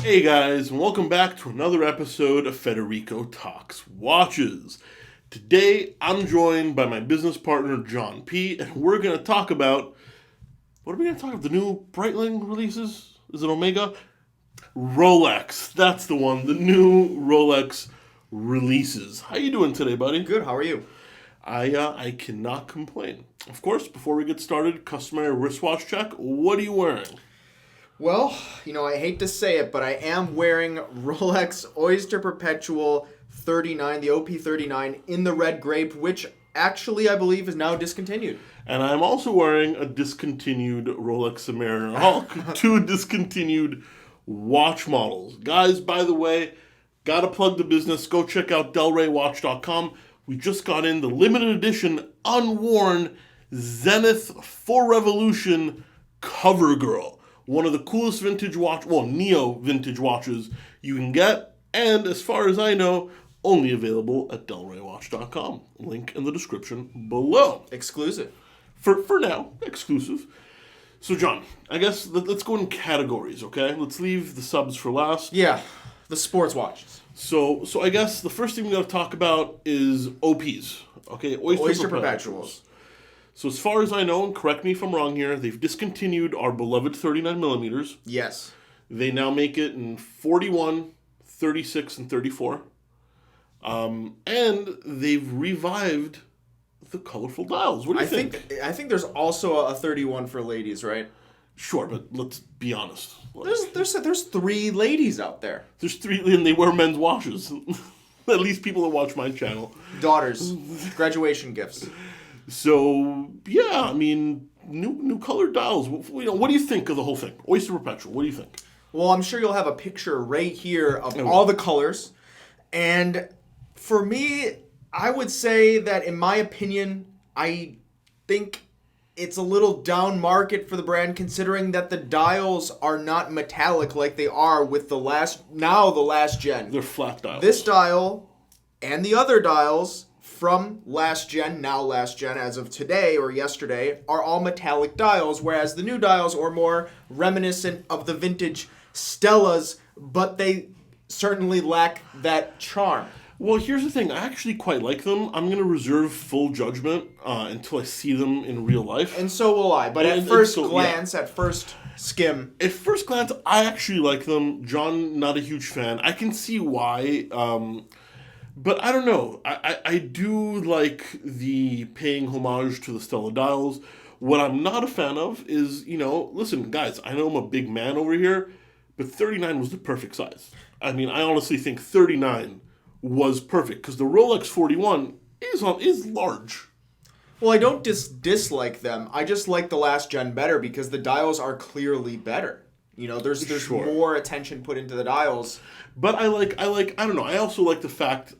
Hey guys, and welcome back to another episode of Federico Talks Watches. Today, I'm joined by my business partner, John P., and we're going to talk about... What are we going to talk about? The new Breitling releases? Is it Omega? Rolex. That's the one. The new Rolex releases. How you doing today, buddy? Good, how are you? I cannot complain. Of course, before we get started, customary wristwatch check. What are you wearing? Well, I hate to say it, but I am wearing Rolex Oyster Perpetual 39, the OP39, in the red grape, which actually I believe is now discontinued. And I'm also wearing a discontinued Rolex Submariner. All two discontinued watch models. Guys, by the way, gotta plug the business. Go check out delraywatch.com. We just got in the limited edition, unworn Zenith 4 Revolution Cover Girl. One of the coolest neo vintage watches you can get. And as far as I know, only available at delraywatch.com. Link in the description below. Exclusive. For now, exclusive. So, John, I guess let's go in categories, okay? Let's leave the subs for last. Yeah, the sports watches. So I guess the first thing we got to talk about is OPs, okay? Oyster Perpetuals. So as far as I know, and correct me if I'm wrong here, they've discontinued our beloved 39 millimeters. Yes. They now make it in 41, 36, and 34. And they've revived the colorful dials. What do you think? I think there's also a 31 for ladies, right? Sure, but let's be honest. There's 3 ladies out there. There's 3, and they wear men's watches. At least people that watch my channel. Daughters. Graduation gifts. So, yeah, I mean, new colored dials. What do you think of the whole thing? Oyster Perpetual, what do you think? Well, I'm sure you'll have a picture right here of all the colors. And for me, I would say that, in my opinion, I think it's a little down market for the brand, considering that the dials are not metallic like they are with the last gen. They're flat dials. This dial and the other dials from last gen as of today or yesterday, are all metallic dials, whereas the new dials are more reminiscent of the vintage Stellas, but they certainly lack that charm. Well, here's the thing. I actually quite like them. I'm going to reserve full judgment until I see them in real life. And so will I. But at first glance, at first skim. At first glance, I actually like them. John, not a huge fan. I can see why. But I don't know. I do like the paying homage to the Stella dials. What I'm not a fan of is, listen, guys, I know I'm a big man over here, but 39 was the perfect size. I mean, I honestly think 39 was perfect, because the Rolex 41 is large. Well, I don't dislike them. I just like the last gen better because the dials are clearly better. There's Sure. more attention put into the dials. But I don't know. I also like the fact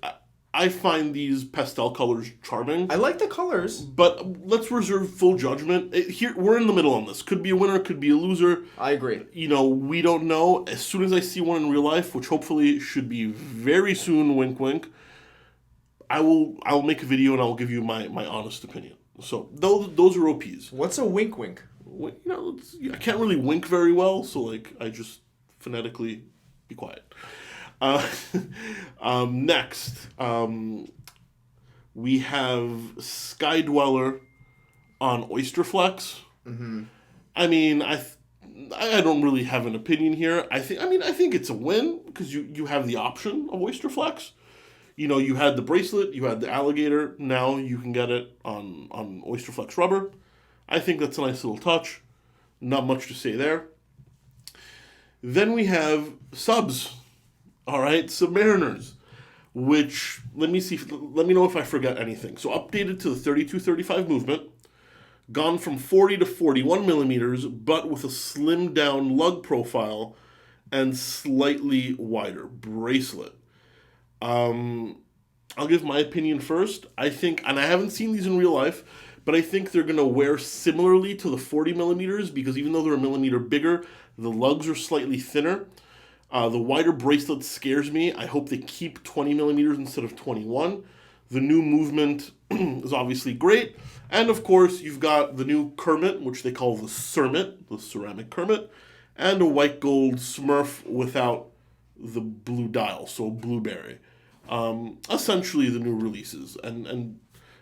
I find these pastel colors charming. I like the colors. But let's reserve full judgment. Here, we're in the middle on this. Could be a winner, could be a loser. I agree. We don't know. As soon as I see one in real life, which hopefully should be very soon, wink wink, I will make a video and I will give you my honest opinion. So those are OPs. What's a wink wink? I can't really wink very well, so I just phonetically be quiet. Next, we have Skydweller on Oysterflex. Mm-hmm. I mean, I don't really have an opinion here. I think it's a win because you have the option of Oysterflex. You had the bracelet, you had the alligator. Now you can get it on Oysterflex rubber. I think that's a nice little touch. Not much to say there. Then we have subs. All right, Submariners, which, let me know if I forgot anything. So updated to the 32-35 movement, gone from 40 to 41 millimeters, but with a slimmed down lug profile and slightly wider bracelet. I'll give my opinion first. I think, and I haven't seen these in real life, but I think they're going to wear similarly to the 40 millimeters because even though they're a millimeter bigger, the lugs are slightly thinner. The wider bracelet scares me. I hope they keep 20 millimeters instead of 21. The new movement is obviously great. And of course, you've got the new Kermit, which they call the Cermit, the ceramic Kermit, and a white gold Smurf without the blue dial, so blueberry. Essentially the new releases and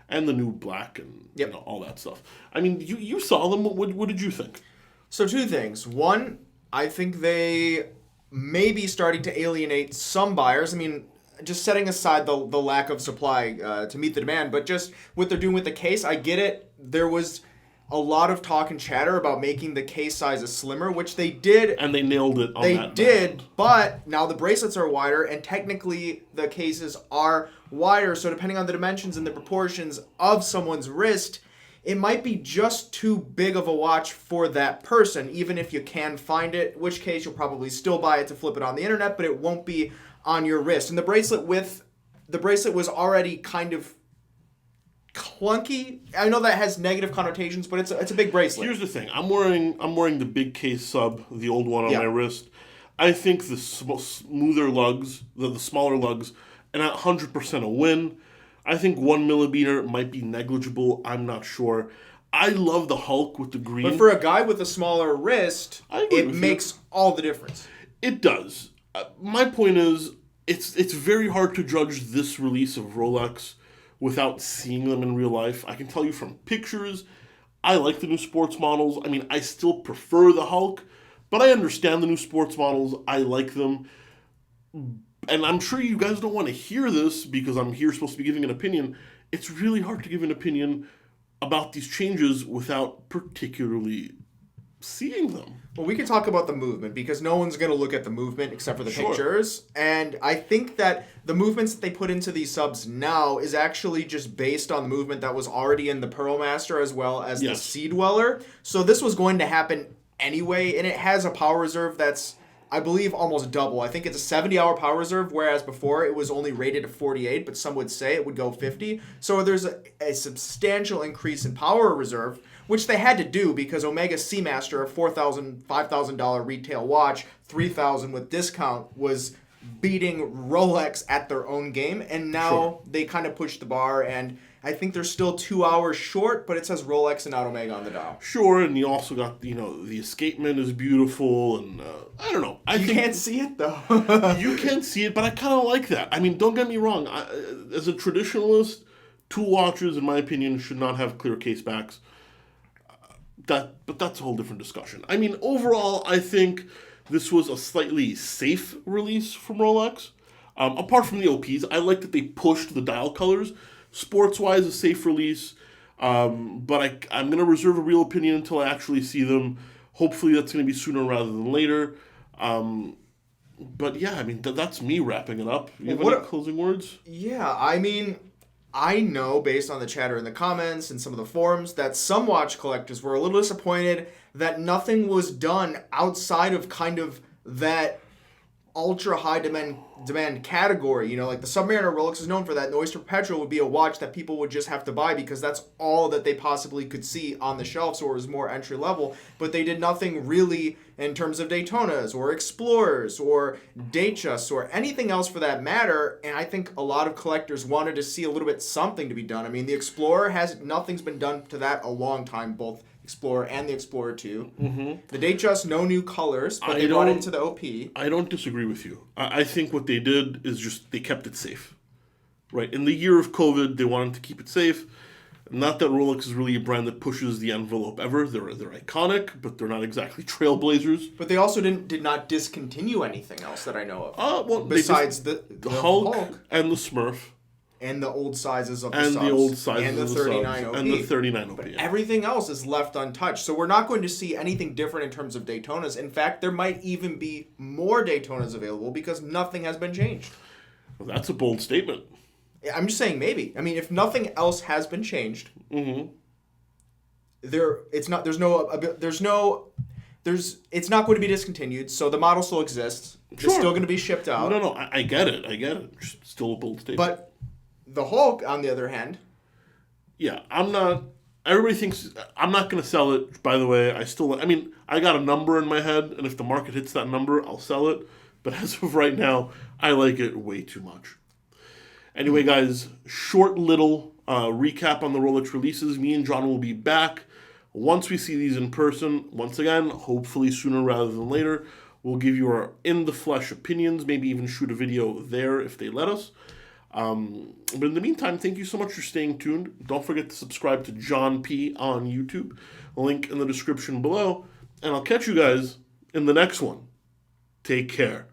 the new black and all that stuff. I mean, you saw them. What did you think? So 2 things. One, I think they may be starting to alienate some buyers. I mean, just setting aside the lack of supply to meet the demand, but just what they're doing with the case, I get it. There was a lot of talk and chatter about making the case sizes slimmer, which they did. And they nailed it on that. They did, but now the bracelets are wider, and technically the cases are wider, so depending on the dimensions and the proportions of someone's wrist, it might be just too big of a watch for that person, even if you can find it, in which case you'll probably still buy it to flip it on the internet, but it won't be on your wrist. And the bracelet was already kind of clunky. I know that has negative connotations, but it's a big bracelet. Here's the thing. I'm wearing the big case sub, the old one on my wrist. I think the smoother lugs, the smaller lugs, and at 100% a win. I think 1 millimeter might be negligible. I'm not sure. I love the Hulk with the green. But for a guy with a smaller wrist, it makes all the difference. It does. My point is, it's very hard to judge this release of Rolex without seeing them in real life. I can tell you from pictures, I like the new sports models. I mean, I still prefer the Hulk, but I understand the new sports models. I like them. And I'm sure you guys don't want to hear this because I'm here supposed to be giving an opinion. It's really hard to give an opinion about these changes without particularly seeing them. Well, we can talk about the movement because no one's going to look at the movement except for the pictures. And I think that the movements that they put into these subs now is actually just based on the movement that was already in the Pearl Master as well as the Skydweller. So this was going to happen anyway, and it has a power reserve that's, I believe, almost double. I think it's a 70-hour power reserve, whereas before it was only rated at 48, but some would say it would go 50. So there's a substantial increase in power reserve, which they had to do because Omega Seamaster, a $4,000, $5,000 retail watch, $3,000 with discount, was beating Rolex at their own game, and now they kind of pushed the bar, and I think they're still 2 hours short, but it says Rolex and not Omega on the dial. Sure, and you also got, the escapement is beautiful, and I don't know. You can't see it, though. You can't see it, but I kind of like that. I mean, don't get me wrong. As a traditionalist, tool watches, in my opinion, should not have clear case backs. But that's a whole different discussion. I mean, overall, I think this was a slightly safe release from Rolex. Apart from the OPs, I like that they pushed the dial colors. Sports-wise, a safe release. But I'm going to reserve a real opinion until I actually see them. Hopefully that's going to be sooner rather than later. But yeah, I mean, that's me wrapping it up. You have any closing words? Yeah, I mean, I know based on the chatter in the comments and some of the forums that some watch collectors were a little disappointed that nothing was done outside of kind of that ultra high demand category. Like the Submariner, Rolex is known for that. And the Oyster Perpetual would be a watch that people would just have to buy because that's all that they possibly could see on the shelf, so it was more entry level. But they did nothing really in terms of Daytonas or Explorers or Datejust or anything else for that matter. And I think a lot of collectors wanted to see a little bit something to be done. I mean, the Explorer nothing's been done to that a long time, both Explorer and the Explorer 2. Mm-hmm. The Datejust, no new colors, but they brought it into the OP. I don't disagree with you. I think what they did is just they kept it safe. Right? In the year of COVID, they wanted to keep it safe. Not that Rolex is really a brand that pushes the envelope ever. They're iconic, but they're not exactly trailblazers. But they also did not discontinue anything else that I know of. Besides the Hulk and the Smurf. And the old sizes of the subs. And the old sizes and the 39 OP. And the 39 OP. But everything else is left untouched. So we're not going to see anything different in terms of Daytonas. In fact, there might even be more Daytonas available because nothing has been changed. Well, that's a bold statement. I'm just saying maybe. I mean, if nothing else has been changed, it's not going to be discontinued. So the model still exists. Sure. It's still going to be shipped out. No, I get it. Just still a bold statement. But the Hulk, on the other hand, everybody thinks I'm not going to sell it. By the way, I got a number in my head, and if the market hits that number, I'll sell it. But as of right now, I like it way too much. Anyway, guys, short little recap on the Rolex releases. Me and John will be back once we see these in person. Once again, hopefully sooner rather than later. We'll give you our in-the-flesh opinions, maybe even shoot a video there if they let us. But in the meantime, thank you so much for staying tuned. Don't forget to subscribe to John P. on YouTube. Link in the description below. And I'll catch you guys in the next one. Take care.